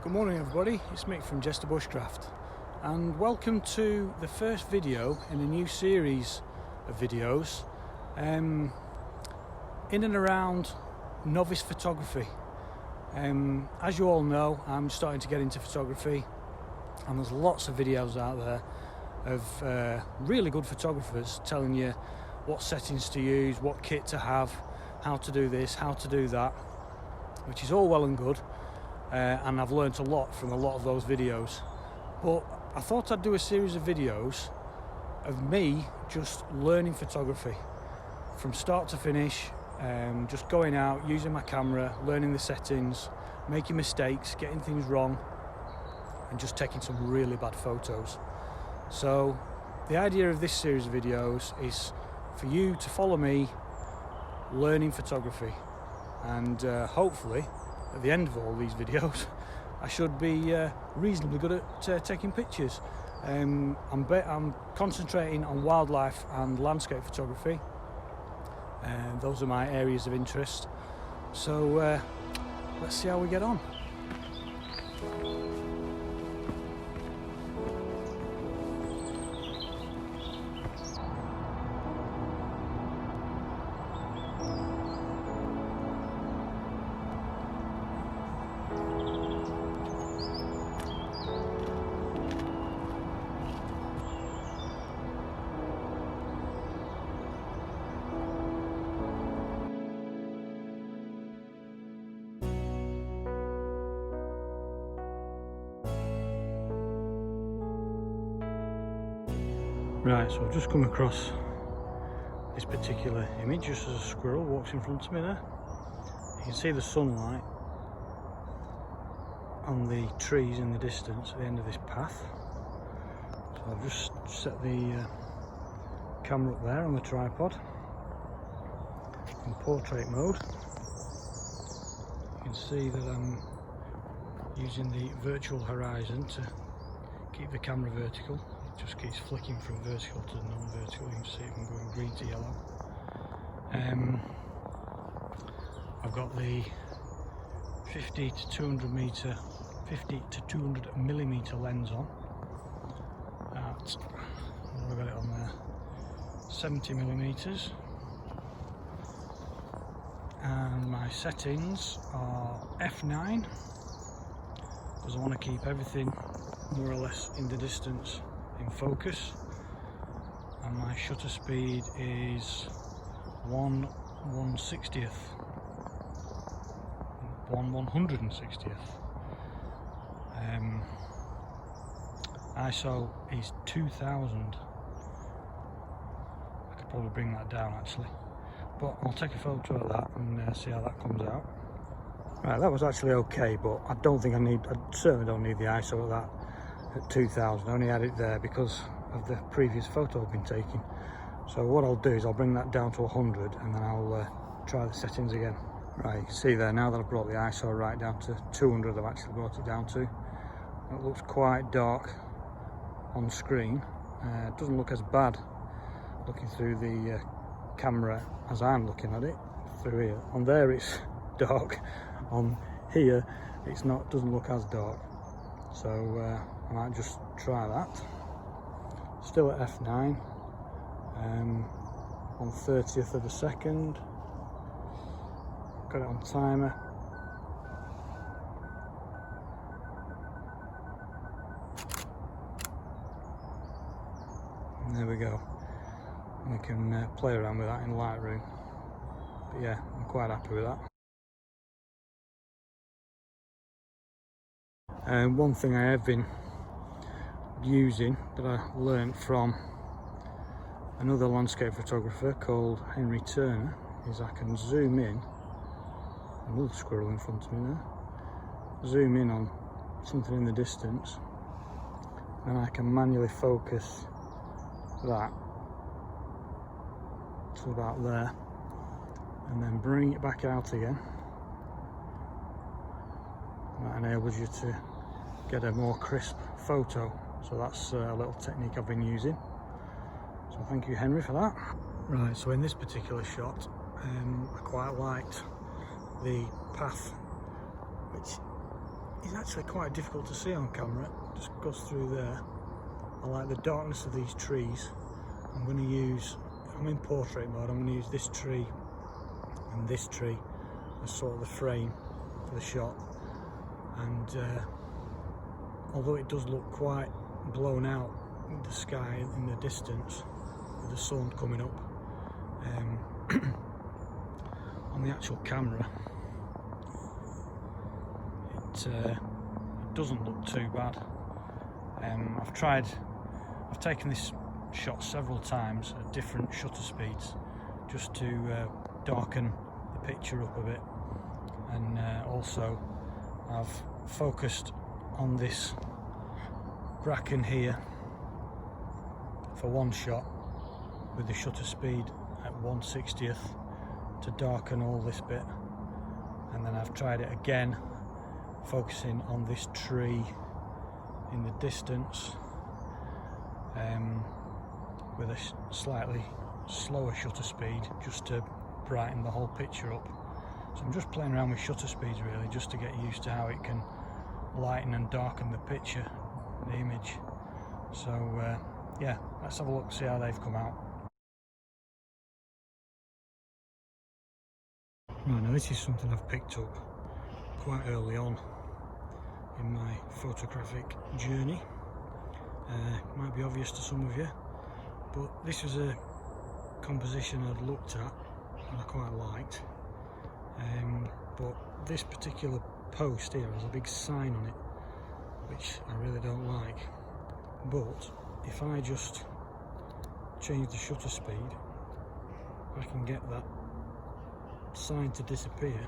Good morning everybody, it's Mick from Jester Bushcraft and welcome to the first video in a new series of videos in and around novice photography. As you all know, I'm starting to get into photography and there's lots of videos out there of really good photographers telling you what settings to use, what kit to have, how to do this, how to do that, which is all well and good. And I've learnt a lot from a lot of those videos, but I thought I'd do a series of videos of me just learning photography from start to finish, just going out, using my camera, learning the settings, making mistakes, getting things wrong, and just taking some really bad photos. So the idea of this series of videos is for you to follow me learning photography, and hopefully at the end of all these videos I should be reasonably good at taking pictures. I'm concentrating on wildlife and landscape photography, and those are my areas of interest, so let's see how we get on. Right, so I've just come across this particular image just as a squirrel walks in front of me there. You can see the sunlight on the trees in the distance at the end of this path. So I've just set the camera up there on the tripod in portrait mode. You can see that I'm using the virtual horizon to keep the camera vertical. Just keeps flicking from vertical to non-vertical. You can see it from going green to yellow. I've got the 50 to 200 millimeter lens on at, what have I got it on there, 70 millimeters, and my settings are f9 because I want to keep everything more or less in the distance in focus, and my shutter speed is 1/160th. ISO is 2000. I could probably bring that down actually, but I'll take a photo of that and see how that comes out. Right, that was actually okay, but I certainly don't need the ISO of that at 2000. I only had it there because of the previous photo I've been taking. So what I'll do is I'll bring that down to 100 and then I'll try the settings again. Right, you can see there now that I've brought the ISO right down to 200, I've actually brought it down to. It looks quite dark on screen. It doesn't look as bad looking through the camera as I'm looking at it through here. On there it's dark, on here it's not, doesn't look as dark. So I might just try that. Still at f9, on 30th of a second. Got it on timer. And there we go. We can play around with that in Lightroom. But yeah, I'm quite happy with that. One thing I have been using that I learned from another landscape photographer called Henry Turner is I can zoom in, another squirrel in front of me there, zoom in on something in the distance and I can manually focus that to about there and then bring it back out again. That enables you to get a more crisp photo. So that's a little technique I've been using. So thank you, Henry, for that. Right, so in this particular shot, I quite liked the path which is actually quite difficult to see on camera. It just goes through there. I like the darkness of these trees. I'm in portrait mode. I'm going to use this tree and this tree as sort of the frame for the shot. And although it does look quite blown out with the sky in the distance, with the sun coming up, on the actual camera it doesn't look too bad. I've taken this shot several times at different shutter speeds just to darken the picture up a bit, and also I've focused on this bracken here for one shot with the shutter speed at 1/60th to darken all this bit, and then I've tried it again focusing on this tree in the distance with a slightly slower shutter speed just to brighten the whole picture up. So I'm just playing around with shutter speeds really, just to get used to how it can lighten and darken the picture, the image. So yeah, let's have a look, see how they've come out. Right, now this is something I've picked up quite early on in my photographic journey. Might be obvious to some of you, but this was a composition I'd looked at and I quite liked. But this particular post here has a big sign on it, which I really don't like. But if I just change the shutter speed, I can get that sign to disappear,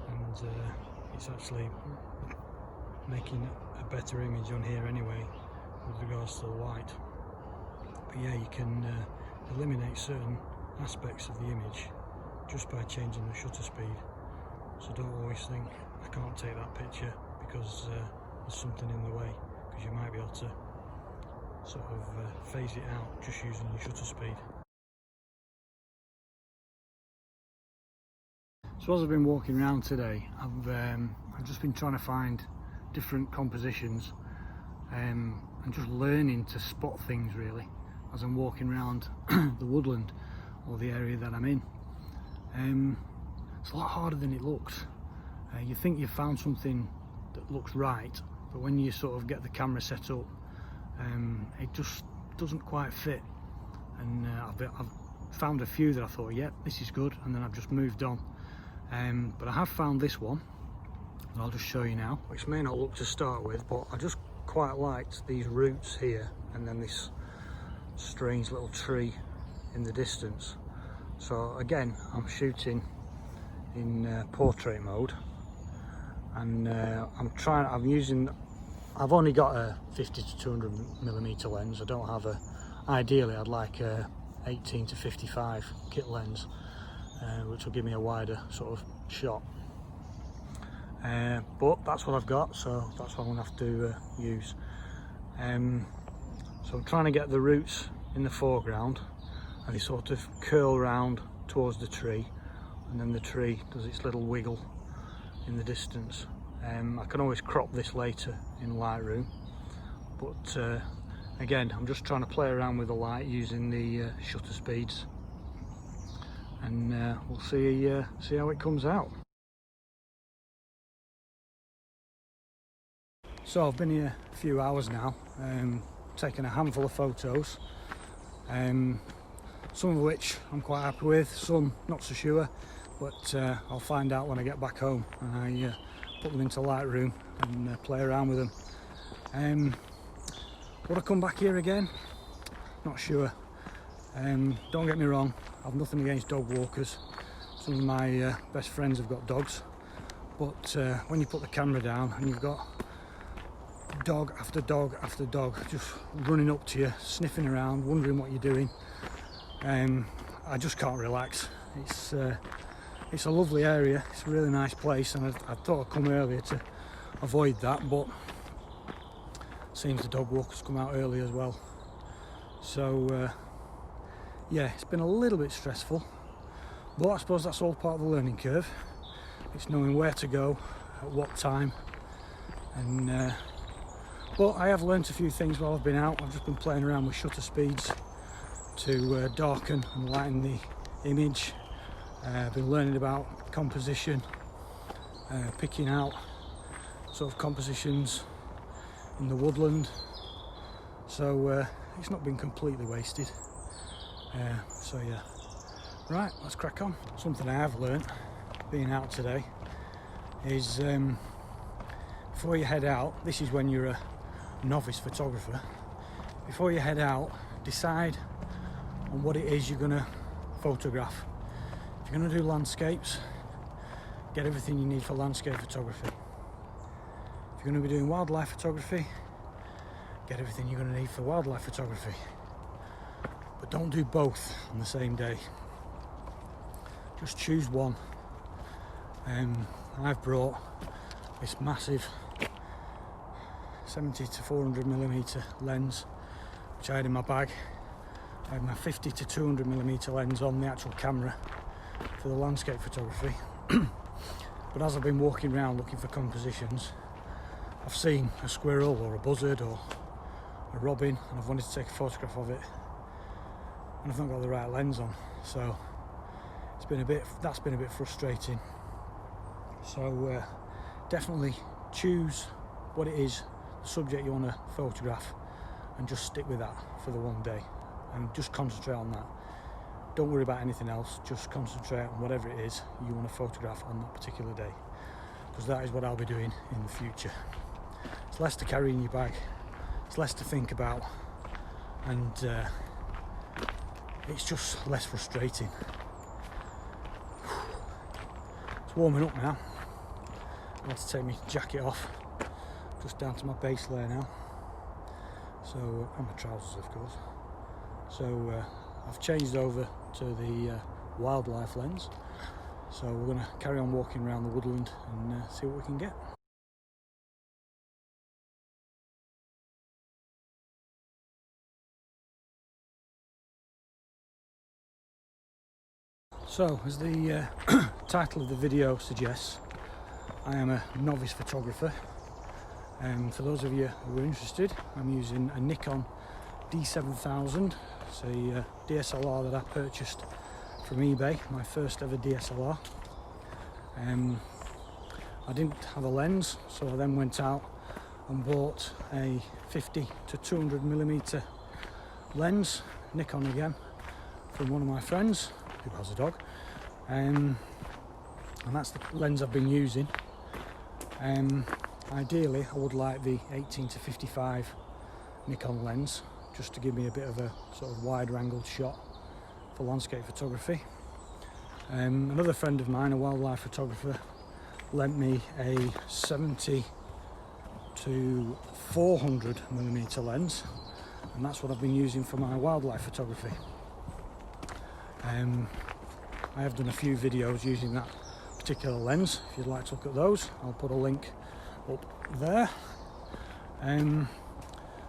and it's actually making a better image on here anyway with regards to the light. But yeah, you can eliminate certain aspects of the image just by changing the shutter speed. So don't always think I can't take that picture because there's something in the way, because you might be able to sort of phase it out just using your shutter speed. So as I've been walking around today, I've just been trying to find different compositions and just learning to spot things really as I'm walking around the woodland or the area that I'm in. It's a lot harder than it looks. You think you've found something that looks right, but when you sort of get the camera set up, it just doesn't quite fit. And I've found a few that I thought, yep, this is good, and then I've just moved on. But I have found this one, and I'll just show you now, which may not look to start with, but I just quite liked these roots here, and then this strange little tree in the distance. So again, I'm shooting in portrait mode, and I've only got a 50 to 200mm lens. I don't have ideally I'd like a 18 to 55 kit lens, which will give me a wider sort of shot. But that's what I've got, so that's what I'm going to have to use. So I'm trying to get the roots in the foreground, and they sort of curl round towards the tree, and then the tree does its little wiggle in the distance. I can always crop this later in Lightroom, but again, I'm just trying to play around with the light using the shutter speeds, and we'll see how it comes out. So I've been here a few hours now, taking a handful of photos, some of which I'm quite happy with, some not so sure, but I'll find out when I get back home and I put them into Lightroom and play around with them. Would I come back here again? Not sure. Don't get me wrong, I've nothing against dog walkers. Some of my best friends have got dogs, but when you put the camera down and you've got dog after dog after dog just running up to you, sniffing around, wondering what you're doing, I just can't relax. It's a lovely area, it's a really nice place, and I thought I'd come earlier to avoid that, but it seems the dog walkers come out early as well. So yeah, it's been a little bit stressful, but I suppose that's all part of the learning curve. It's knowing where to go at what time. And but I have learnt a few things while I've been out. I've just been playing around with shutter speeds to darken and lighten the image. I've been learning about composition, picking out sort of compositions in the woodland. So it's not been completely wasted. So yeah, right, let's crack on. Something I have learnt being out today is before you head out, this is when you're a novice photographer, before you head out, decide on what it is you're going to photograph. If you're going to do landscapes, get everything you need for landscape photography. If you're going to be doing wildlife photography, get everything you're going to need for wildlife photography. But don't do both on the same day. Just choose one. I've brought this massive 70 to 400mm lens, which I had in my bag. I had my 50 to 200mm lens on the actual camera for the landscape photography. But as I've been walking around looking for compositions, I've seen a squirrel or a buzzard or a robin, and I've wanted to take a photograph of it, and I've not got the right lens on. So that's been a bit frustrating. So definitely choose what it is, the subject you want to photograph, and just stick with that for the one day and just concentrate on that. Don't worry about anything else, just concentrate on whatever it is you want to photograph on that particular day, because that is what I'll be doing in the future. It's less to carry in your bag, it's less to think about, and it's just less frustrating. It's warming up now. I have to take my jacket off, just down to my base layer now. So, and my trousers of course. So I've changed over to the wildlife lens. So we're going to carry on walking around the woodland and see what we can get. So, as the title of the video suggests, I am a novice photographer. For those of you who are interested, I'm using a Nikon D7000. It's a DSLR that I purchased from eBay, my first ever DSLR. I didn't have a lens, so I then went out and bought a 50 to 200mm lens, Nikon again, from one of my friends who has a dog. And that's the lens I've been using. Ideally I would like the 18 to 55 Nikon lens, just to give me a bit of a sort of wider angled shot for landscape photography. Another friend of mine, a wildlife photographer, lent me a 70 to 400mm lens, and that's what I've been using for my wildlife photography. I have done a few videos using that particular lens. If you'd like to look at those, I'll put a link up there.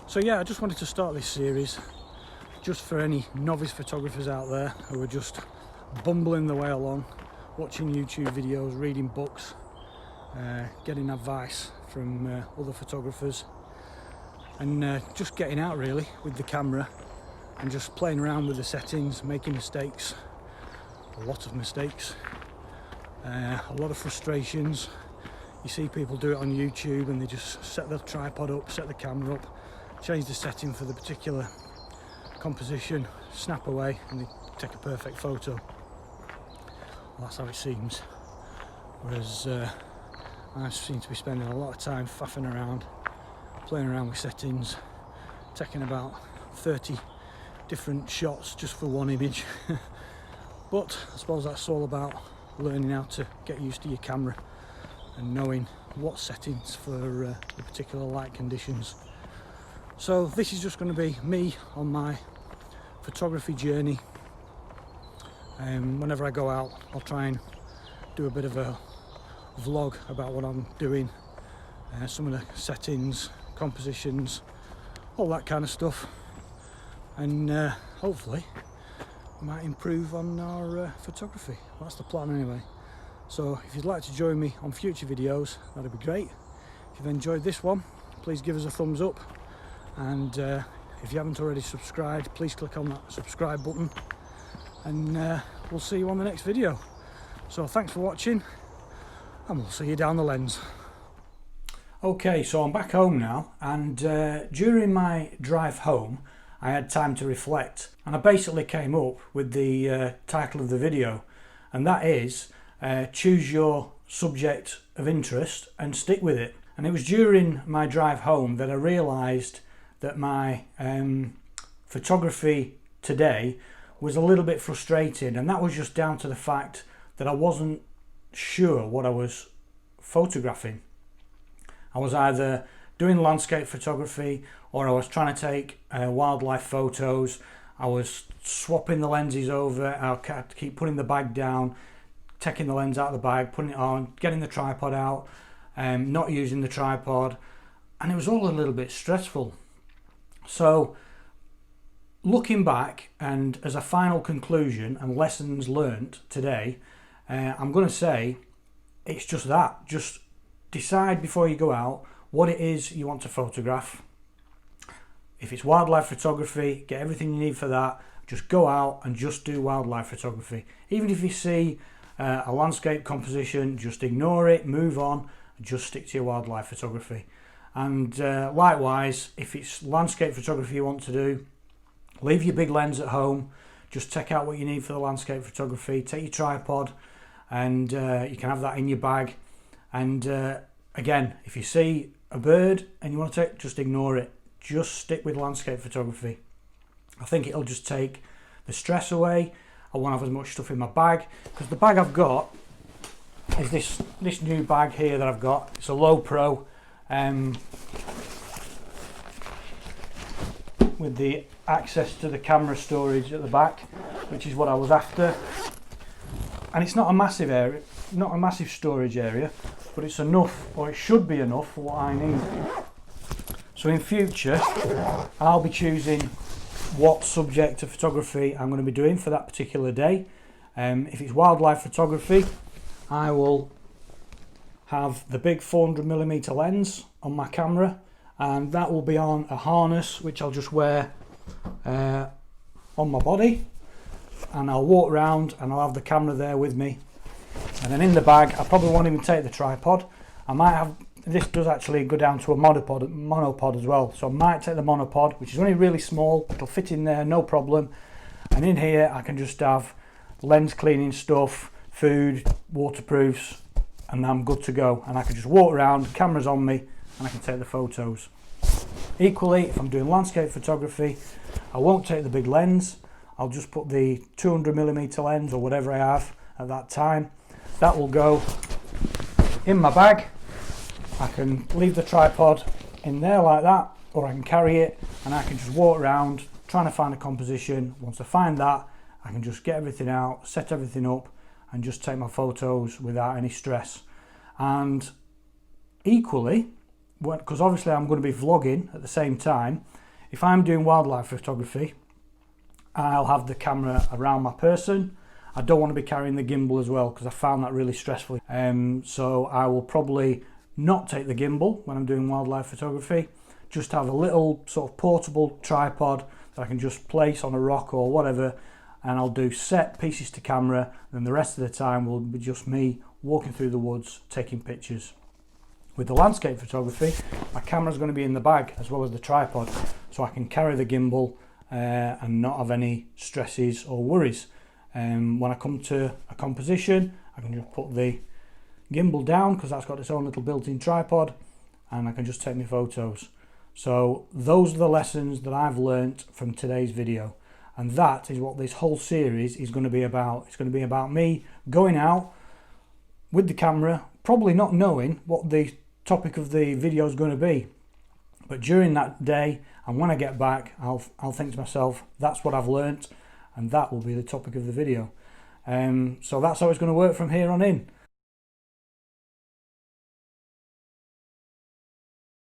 So yeah, I just wanted to start this series just for any novice photographers out there who are just bumbling their way along, watching YouTube videos, reading books, getting advice from other photographers, and just getting out really with the camera and just playing around with the settings, making mistakes, a lot of mistakes, a lot of frustrations. You see people do it on YouTube and they just set the tripod up, set the camera up, change the setting for the particular composition, snap away, and they take a perfect photo. Well, that's how it seems. Whereas I seem to be spending a lot of time faffing around, playing around with settings, taking about 30 different shots just for one image. But I suppose that's all about learning how to get used to your camera and knowing what settings for the particular light conditions. So this is just going to be me on my photography journey. Whenever I go out, I'll try and do a bit of a vlog about what I'm doing, some of the settings, compositions, all that kind of stuff, and hopefully we might improve on our photography. That's the plan anyway. So if you'd like to join me on future videos, that'd be great. If you've enjoyed this one, please give us a thumbs up, and if you haven't already subscribed, please click on that subscribe button, and we'll see you on the next video. So thanks for watching, and we'll see you down the lens. Okay, so I'm back home now, and during my drive home I had time to reflect, and I basically came up with the title of the video, and that is choose your subject of interest and stick with it. And it was during my drive home that I realised that my photography today was a little bit frustrating, and that was just down to the fact that I wasn't sure what I was photographing. I was either doing landscape photography or I was trying to take wildlife photos. I was swapping the lenses over. I had to keep putting the bag down, taking the lens out of the bag, putting it on, getting the tripod out, not using the tripod, and it was all a little bit stressful. So looking back, and as a final conclusion and lessons learnt today, I'm going to say it's just that. Just decide before you go out what it is you want to photograph. If it's wildlife photography, get everything you need for that. Just go out and just do wildlife photography. Even if you see a landscape composition, just ignore it, move on, and just stick to your wildlife photography. And likewise, if it's landscape photography you want to do, leave your big lens at home, just take out what you need for the landscape photography, take your tripod, and you can have that in your bag. And again, if you see a bird and you want to take, just ignore it, just stick with landscape photography. I think it'll just take the stress away. I won't have as much stuff in my bag, because the bag I've got is this new bag here that I've got. It's a Low Pro with the access to the camera storage at the back, which is what I was after. And it's not a massive area, not a massive storage area, but it's enough, or it should be enough for what I need. So in future I'll be choosing what subject of photography I'm going to be doing for that particular day. If it's wildlife photography, I will have the big 400mm lens on my camera, and that will be on a harness which I'll just wear on my body, and I'll walk around and I'll have the camera there with me. And then in the bag, I probably won't even take the tripod. I might have, this does actually go down to a monopod as well, so I might take the monopod, which is only really small. It'll fit in there, no problem. And in here I can just have lens cleaning stuff, food, waterproofs, and I'm good to go. And I can just walk around, the camera's on me, and I can take the photos. Equally, if I'm doing landscape photography, I won't take the big lens. I'll just put the 200mm lens or whatever I have at that time. That will go in my bag. I can leave the tripod in there like that, or I can carry it and I can just walk around trying to find a composition. Once I find that, I can just get everything out, set everything up, and just take my photos without any stress. And equally, because obviously I'm going to be vlogging at the same time, if I'm doing wildlife photography, I'll have the camera around my person. I don't want to be carrying the gimbal as well, because I found that really stressful. So I will probably not take the gimbal when I'm doing wildlife photography, just have a little sort of portable tripod that I can just place on a rock or whatever, and I'll do set pieces to camera, and the rest of the time will be just me walking through the woods taking pictures. With the landscape photography, my camera's going to be in the bag as well as the tripod, so I can carry the gimbal and not have any stresses or worries. When I come to a composition, I can just put the gimbal down, because that's got its own little built-in tripod, and I can just take my photos. So those are the lessons that I've learnt from today's video, and that is what this whole series is going to be about. It's going to be about me going out with the camera, probably not knowing what the topic of the video is going to be, but during that day and when I get back, I'll think to myself, that's what I've learnt, and that will be the topic of the video. So that's how it's going to work from here on in.